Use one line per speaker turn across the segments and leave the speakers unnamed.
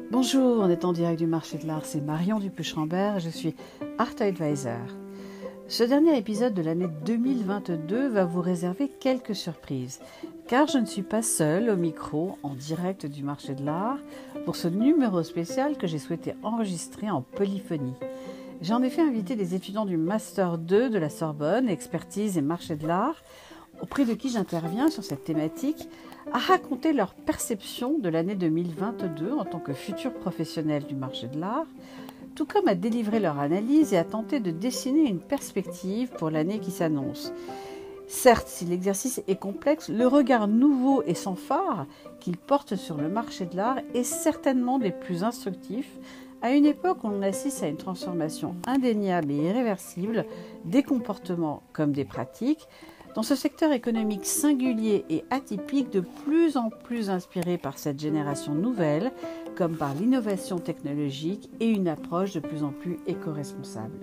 Bonjour, on est en direct du marché de l'art, c'est Marion Dupuche-Rambert et je suis Art Advisor. Ce dernier épisode de l'année 2022 va vous réserver quelques surprises, car je ne suis pas seule au micro en direct du marché de l'art pour ce numéro spécial que j'ai souhaité enregistrer en polyphonie. J'ai en effet invité des étudiants du Master 2 de la Sorbonne, expertise et marché de l'art, auprès de qui j'interviens sur cette thématique, à raconter leur perception de l'année 2022 en tant que futurs professionnels du marché de l'art, tout comme à délivrer leur analyse et à tenter de dessiner une perspective pour l'année qui s'annonce. Certes, si l'exercice est complexe, le regard nouveau et sans phare qu'ils portent sur le marché de l'art est certainement des plus instructifs à une époque où l'on assiste à une transformation indéniable et irréversible des comportements comme des pratiques, dans ce secteur économique singulier et atypique de plus en plus inspiré par cette génération nouvelle, comme par l'innovation technologique et une approche de plus en plus éco-responsable.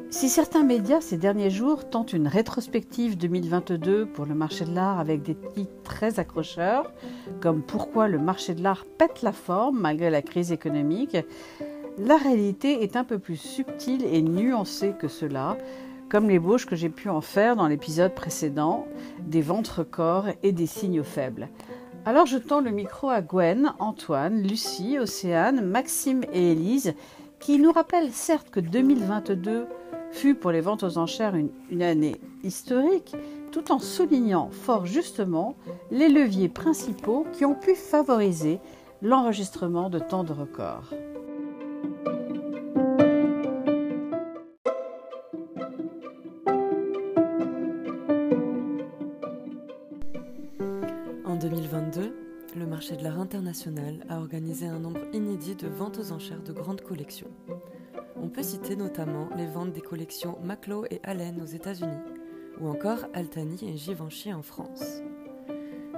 Si certains médias ces derniers jours tentent une rétrospective 2022 pour le marché de l'art avec des titres très accrocheurs, comme « Pourquoi le marché de l'art pète la forme malgré la crise économique », la réalité est un peu plus subtile et nuancée que cela, comme l'ébauche que j'ai pu en faire dans l'épisode précédent, des ventes records et des signaux faibles. Alors je tends le micro à Gwen, Antoine, Lucie, Océane, Maxime et Élise, qui nous rappellent certes que 2022 fut pour les ventes aux enchères une année historique, tout en soulignant fort justement les leviers principaux qui ont pu favoriser l'enregistrement de tant de records.
En 2022, le marché de l'art international a organisé un nombre inédit de ventes aux enchères de grandes collections. On peut citer notamment les ventes des collections Maclo et Allen aux États-Unis, ou encore Altani et Givenchy en France.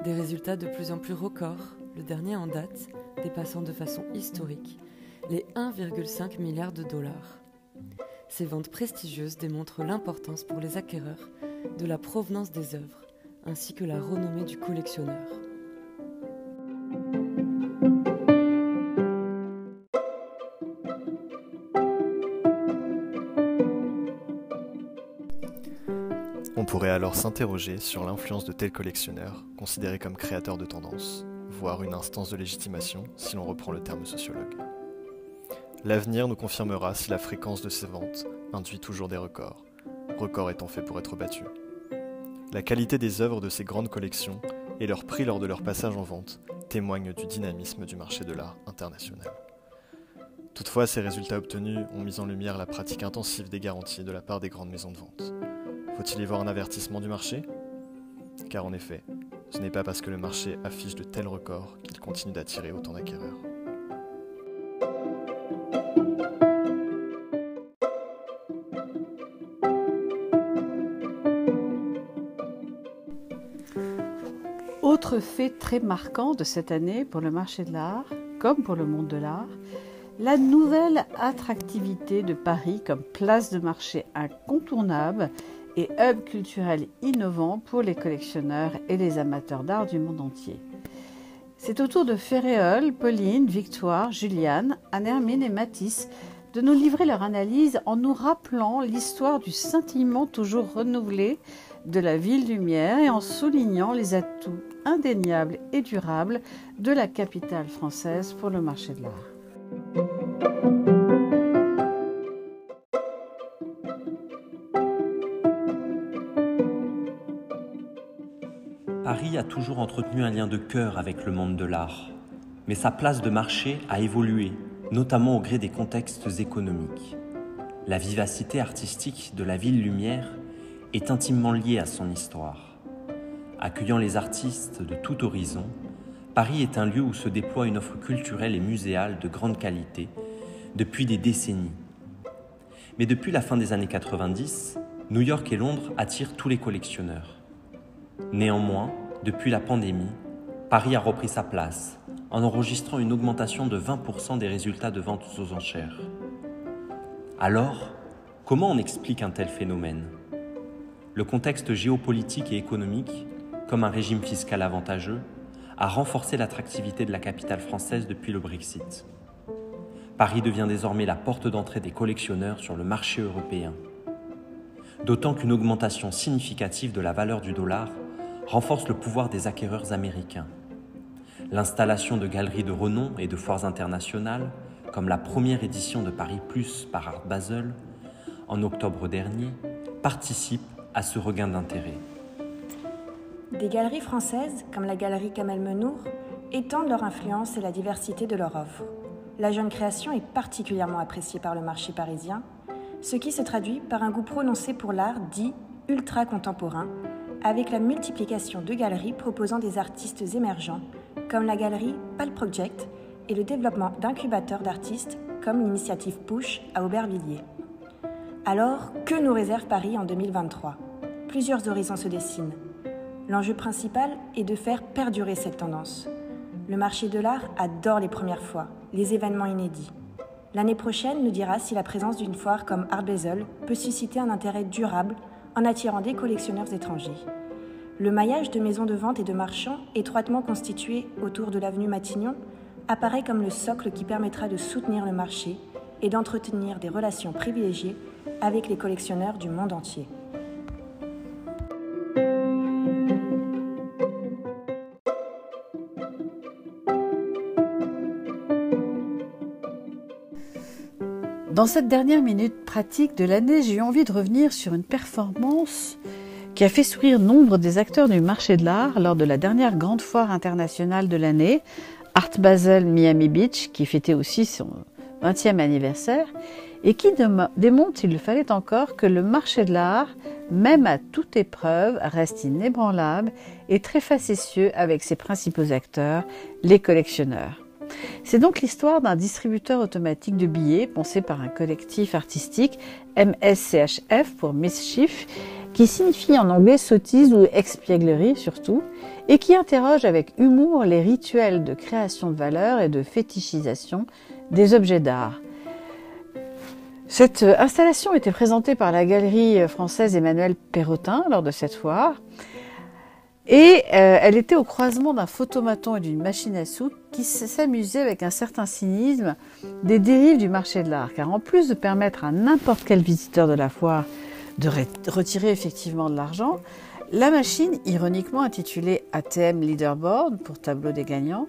Des résultats de plus en plus records, le dernier en date, dépassant de façon historique les 1,5 milliard de dollars. Ces ventes prestigieuses démontrent l'importance pour les acquéreurs de la provenance des œuvres, ainsi que la renommée du collectionneur.
On pourrait alors s'interroger sur l'influence de tels collectionneurs, considérés comme créateurs de tendances, voire une instance de légitimation si l'on reprend le terme sociologue. L'avenir nous confirmera si la fréquence de ces ventes induit toujours des records, records étant faits pour être battus. La qualité des œuvres de ces grandes collections et leur prix lors de leur passage en vente témoignent du dynamisme du marché de l'art international. Toutefois, ces résultats obtenus ont mis en lumière la pratique intensive des garanties de la part des grandes maisons de vente. Faut-il y voir un avertissement du marché ? Car en effet, ce n'est pas parce que le marché affiche de tels records qu'il continue d'attirer autant d'acquéreurs.
Autre fait très marquant de cette année pour le marché de l'art, comme pour le monde de l'art, la nouvelle attractivité de Paris comme place de marché incontournable et hub culturel innovant pour les collectionneurs et les amateurs d'art du monde entier. C'est au tour de Ferréol, Pauline, Victoire, Juliane, Anne-Hermine et Mathis de nous livrer leur analyse en nous rappelant l'histoire du scintillement toujours renouvelé de la ville lumière et en soulignant les atouts indéniables et durables de la capitale française pour le marché de l'art.
Paris a toujours entretenu un lien de cœur avec le monde de l'art, mais sa place de marché a évolué, notamment au gré des contextes économiques. La vivacité artistique de la ville lumière est intimement liée à son histoire. Accueillant les artistes de tout horizon, Paris est un lieu où se déploie une offre culturelle et muséale de grande qualité depuis des décennies. Mais depuis la fin des années 90, New York et Londres attirent tous les collectionneurs. Néanmoins, depuis la pandémie, Paris a repris sa place, en enregistrant une augmentation de 20% des résultats de ventes aux enchères. Alors, comment on explique un tel phénomène ? Le contexte géopolitique et économique, comme un régime fiscal avantageux, a renforcé l'attractivité de la capitale française depuis le Brexit. Paris devient désormais la porte d'entrée des collectionneurs sur le marché européen. D'autant qu'une augmentation significative de la valeur du dollar renforce le pouvoir des acquéreurs américains. L'installation de galeries de renom et de foires internationales, comme la première édition de Paris Plus par Art Basel, en octobre dernier, participe à ce regain d'intérêt.
Des galeries françaises, comme la galerie Kamel Menour, étendent leur influence et la diversité de leur offre. La jeune création est particulièrement appréciée par le marché parisien, ce qui se traduit par un goût prononcé pour l'art dit ultra-contemporain, avec la multiplication de galeries proposant des artistes émergents, comme la galerie Pal Project, et le développement d'incubateurs d'artistes, comme l'initiative Push à Aubervilliers. Alors, que nous réserve Paris en 2023 ? Plusieurs horizons se dessinent. L'enjeu principal est de faire perdurer cette tendance. Le marché de l'art adore les premières fois, les événements inédits. L'année prochaine nous dira si la présence d'une foire comme Art Basel peut susciter un intérêt durable en attirant des collectionneurs étrangers. Le maillage de maisons de vente et de marchands, étroitement constitué autour de l'avenue Matignon, apparaît comme le socle qui permettra de soutenir le marché et d'entretenir des relations privilégiées avec les collectionneurs du monde entier.
Dans cette dernière minute pratique de l'année, j'ai eu envie de revenir sur une performance qui a fait sourire nombre des acteurs du marché de l'art lors de la dernière grande foire internationale de l'année, Art Basel Miami Beach, qui fêtait aussi son 20e anniversaire, et qui démontre, s'il le fallait encore, que le marché de l'art, même à toute épreuve, reste inébranlable et très facétieux avec ses principaux acteurs, les collectionneurs. C'est donc l'histoire d'un distributeur automatique de billets pensé par un collectif artistique, MSCHF pour Mischief, qui signifie en anglais sottise ou espièglerie surtout, et qui interroge avec humour les rituels de création de valeur et de fétichisation des objets d'art. Cette installation était présentée par la galerie française Emmanuel Perrotin lors de cette foire. Et elle était au croisement d'un photomaton et d'une machine à sous qui s'amusait avec un certain cynisme des dérives du marché de l'art. Car en plus de permettre à n'importe quel visiteur de la foire de retirer effectivement de l'argent, la machine, ironiquement intitulée ATM Leaderboard pour tableau des gagnants,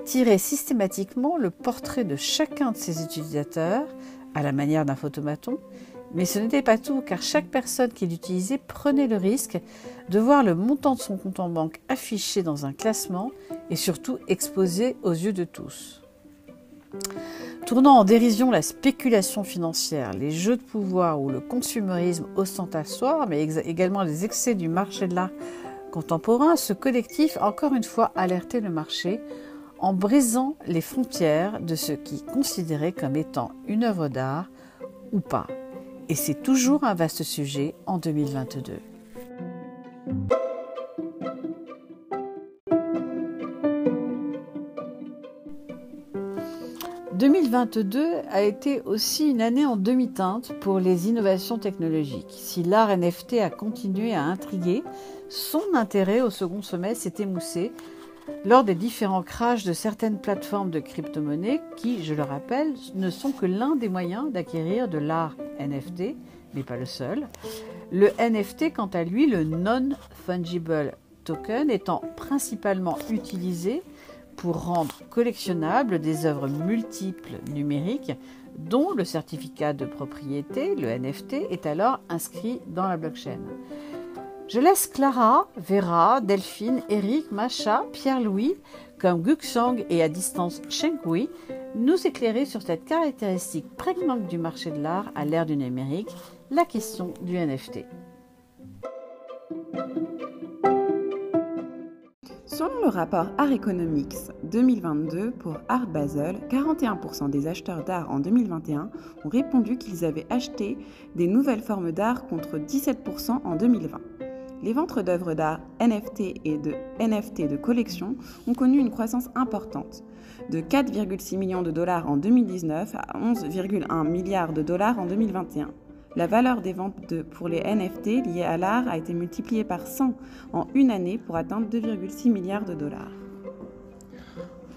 tirait systématiquement le portrait de chacun de ses utilisateurs à la manière d'un photomaton. Mais ce n'était pas tout, car chaque personne qui l'utilisait prenait le risque de voir le montant de son compte en banque affiché dans un classement et surtout exposé aux yeux de tous. Tournant en dérision la spéculation financière, les jeux de pouvoir ou le consumérisme ostentatoire, mais également les excès du marché de l'art contemporain, ce collectif a encore une fois alerté le marché en brisant les frontières de ce qui est considéré comme étant une œuvre d'art ou pas. Et c'est toujours un vaste sujet en 2022. « 2022 a été aussi une année en demi-teinte pour les innovations technologiques. Si l'art NFT a continué à intriguer, son intérêt au second semestre s'est émoussé lors des différents crashs de certaines plateformes de crypto-monnaies qui, je le rappelle, ne sont que l'un des moyens d'acquérir de l'art NFT, mais pas le seul. Le NFT, quant à lui, le Non-Fungible Token, étant principalement utilisé pour rendre collectionnables des œuvres multiples numériques dont le certificat de propriété, le NFT, est alors inscrit dans la blockchain. Je laisse Clara, Vera, Delphine, Eric, Macha, Pierre-Louis, comme Guksang et à distance Shenkui, nous éclairer sur cette caractéristique prégnante du marché de l'art à l'ère du numérique, la question du NFT.
Selon le rapport Art Economics 2022 pour Art Basel, 41% des acheteurs d'art en 2021 ont répondu qu'ils avaient acheté des nouvelles formes d'art contre 17% en 2020. Les ventes d'œuvres d'art NFT et de NFT de collection ont connu une croissance importante, de 4,6 millions de dollars en 2019 à 11,1 milliards de dollars en 2021. La valeur des ventes pour les NFT liés à l'art a été multipliée par 100 en une année pour atteindre 2,6 milliards de dollars.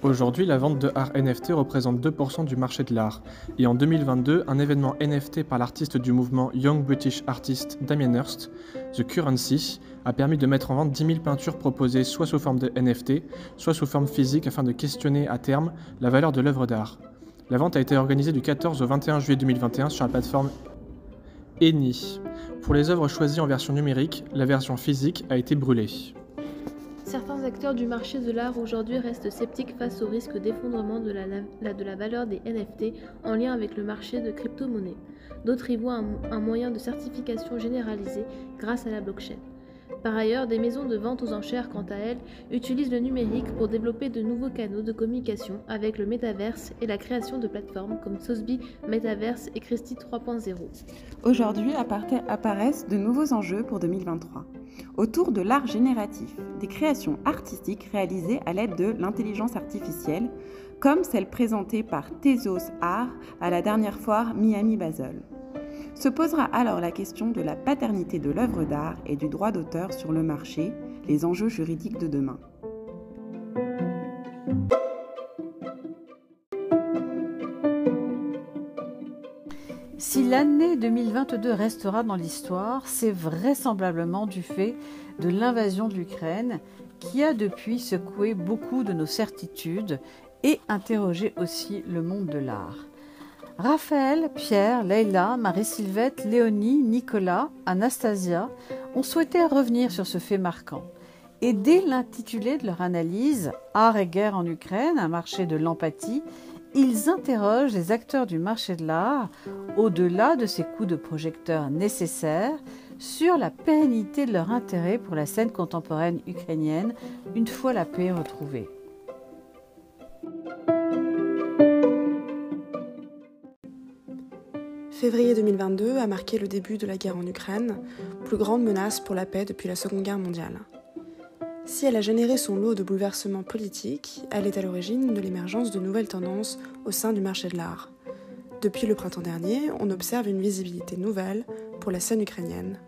Aujourd'hui, la vente de art NFT représente 2% du marché de l'art. Et en 2022, un événement NFT par l'artiste du mouvement Young British Artist Damien Hirst, The Currency, a permis de mettre en vente 10 000 peintures proposées soit sous forme de NFT, soit sous forme physique afin de questionner à terme la valeur de l'œuvre d'art. La vente a été organisée du 14 au 21 juillet 2021 sur la plateforme Eni. Pour les œuvres choisies en version numérique, la version physique a été brûlée.
Certains acteurs du marché de l'art aujourd'hui restent sceptiques face au risque d'effondrement de la valeur des NFT en lien avec le marché de crypto-monnaies. D'autres y voient un moyen de certification généralisé grâce à la blockchain. Par ailleurs, des maisons de vente aux enchères, quant à elles, utilisent le numérique pour développer de nouveaux canaux de communication avec le métaverse et la création de plateformes comme Sotheby's Metaverse et Christie 3.0.
Aujourd'hui apparaissent de nouveaux enjeux pour 2023. Autour de l'art génératif, des créations artistiques réalisées à l'aide de l'intelligence artificielle, comme celle présentée par Tezos Art à la dernière foire Miami Basel. Se posera alors la question de la paternité de l'œuvre d'art et du droit d'auteur sur le marché, les enjeux juridiques de demain.
Si l'année 2022 restera dans l'histoire, c'est vraisemblablement du fait de l'invasion de l'Ukraine qui a depuis secoué beaucoup de nos certitudes et interrogé aussi le monde de l'art. Raphaël, Pierre, Leïla, Marie-Sylvette, Léonie, Nicolas, Anastasia ont souhaité revenir sur ce fait marquant. Et dès l'intitulé de leur analyse « Art et guerre en Ukraine, un marché de l'empathie », ils interrogent les acteurs du marché de l'art, au-delà de ces coups de projecteur nécessaires, sur la pérennité de leur intérêt pour la scène contemporaine ukrainienne une fois la paix retrouvée.
Février 2022 a marqué le début de la guerre en Ukraine, plus grande menace pour la paix depuis la Seconde Guerre mondiale. Si elle a généré son lot de bouleversements politiques, elle est à l'origine de l'émergence de nouvelles tendances au sein du marché de l'art. Depuis le printemps dernier, on observe une visibilité nouvelle pour la scène ukrainienne.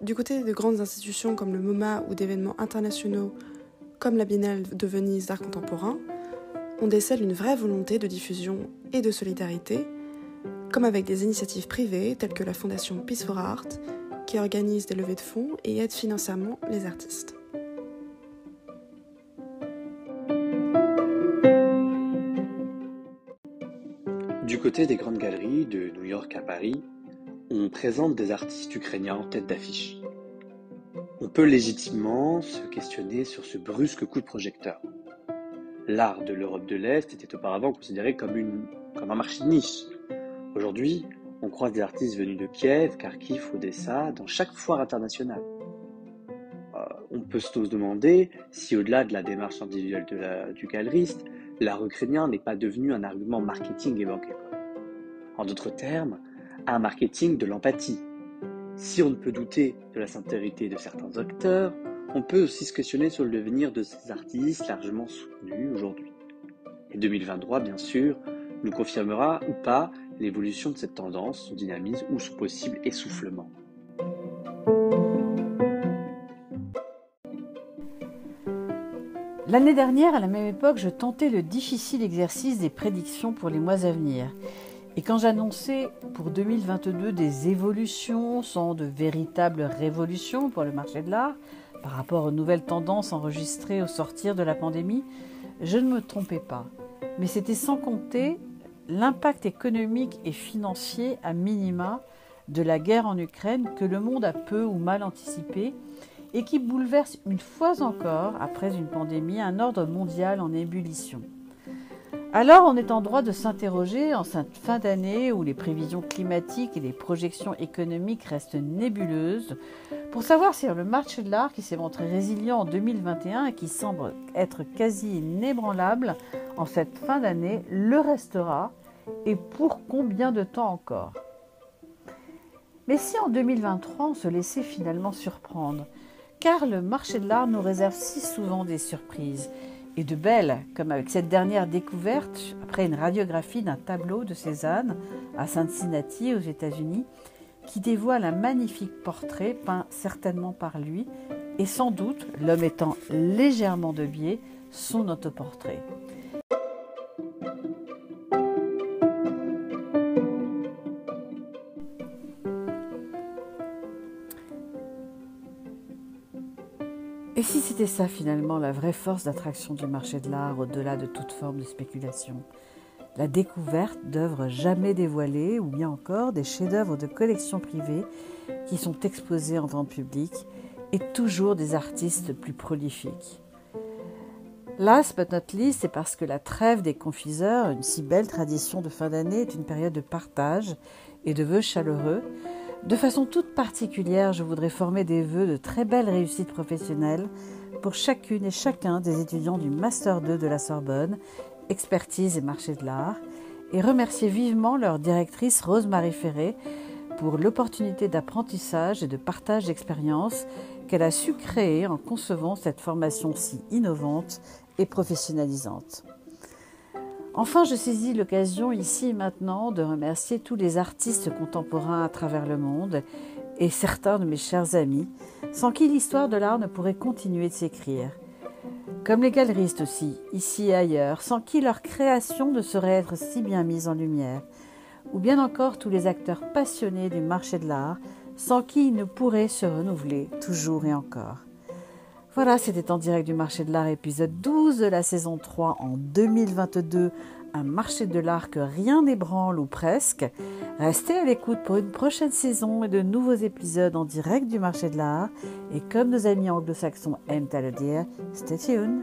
Du côté de grandes institutions comme le MoMA ou d'événements internationaux comme la Biennale de Venise d'art contemporain, on décèle une vraie volonté de diffusion et de solidarité, comme avec des initiatives privées telles que la fondation Peace for Art, qui organise des levées de fonds et aide financièrement les artistes.
Du côté des grandes galeries, de New York à Paris, on présente des artistes ukrainiens en tête d'affiche. On peut légitimement se questionner sur ce brusque coup de projecteur. L'art de l'Europe de l'Est était auparavant considéré comme un marché de niche. Aujourd'hui, on croise des artistes venus de Kiev, Kharkiv, Odessa, dans chaque foire internationale. On peut se demander si, au-delà de la démarche individuelle du galeriste, l'art ukrainien n'est pas devenu un argument marketing et bankable. En d'autres termes, un marketing de l'empathie. Si on ne peut douter de la sincérité de certains acteurs, on peut aussi se questionner sur le devenir de ces artistes largement soutenus aujourd'hui. Et 2023, bien sûr, nous confirmera ou pas l'évolution de cette tendance, son dynamisme ou son possible essoufflement.
L'année dernière, à la même époque, je tentais le difficile exercice des prédictions pour les mois à venir. Et quand j'annonçais pour 2022 des évolutions sans de véritables révolutions pour le marché de l'art, par rapport aux nouvelles tendances enregistrées au sortir de la pandémie, je ne me trompais pas. Mais c'était sans compter l'impact économique et financier à minima de la guerre en Ukraine que le monde a peu ou mal anticipé et qui bouleverse une fois encore, après une pandémie, un ordre mondial en ébullition. Alors on est en droit de s'interroger en cette fin d'année où les prévisions climatiques et les projections économiques restent nébuleuses pour savoir si le marché de l'art qui s'est montré résilient en 2021 et qui semble être quasi inébranlable en cette fin d'année le restera et pour combien de temps encore ? Mais si en 2023 on se laissait finalement surprendre, car le marché de l'art nous réserve si souvent des surprises, et de belles, comme avec cette dernière découverte, après une radiographie d'un tableau de Cézanne à Cincinnati aux États-Unis, qui dévoile un magnifique portrait peint certainement par lui, et sans doute, l'homme étant légèrement de biais, son autoportrait. Et si c'était ça finalement la vraie force d'attraction du marché de l'art au-delà de toute forme de spéculation? La découverte d'œuvres jamais dévoilées ou bien encore des chefs-d'œuvre de collections privées qui sont exposés en vente publique et toujours des artistes plus prolifiques. Last but not least, c'est parce que la trêve des confiseurs, une si belle tradition de fin d'année, est une période de partage et de vœux chaleureux. De façon toute particulière, je voudrais former des vœux de très belles réussites professionnelles pour chacune et chacun des étudiants du Master 2 de la Sorbonne, expertise et marché de l'art, et remercier vivement leur directrice Rose-Marie Ferré pour l'opportunité d'apprentissage et de partage d'expériences qu'elle a su créer en concevant cette formation si innovante et professionnalisante. Enfin, je saisis l'occasion ici et maintenant de remercier tous les artistes contemporains à travers le monde et certains de mes chers amis, sans qui l'histoire de l'art ne pourrait continuer de s'écrire. Comme les galeristes aussi, ici et ailleurs, sans qui leur création ne saurait être si bien mise en lumière, ou bien encore tous les acteurs passionnés du marché de l'art, sans qui il ne pourrait se renouveler toujours et encore. Voilà, c'était En direct du marché de l'art, épisode 12 de la saison 3 en 2022, un marché de l'art que rien n'ébranle ou presque. Restez à l'écoute pour une prochaine saison et de nouveaux épisodes en direct du marché de l'art. Et comme nos amis anglo-saxons aiment à le dire, stay tuned.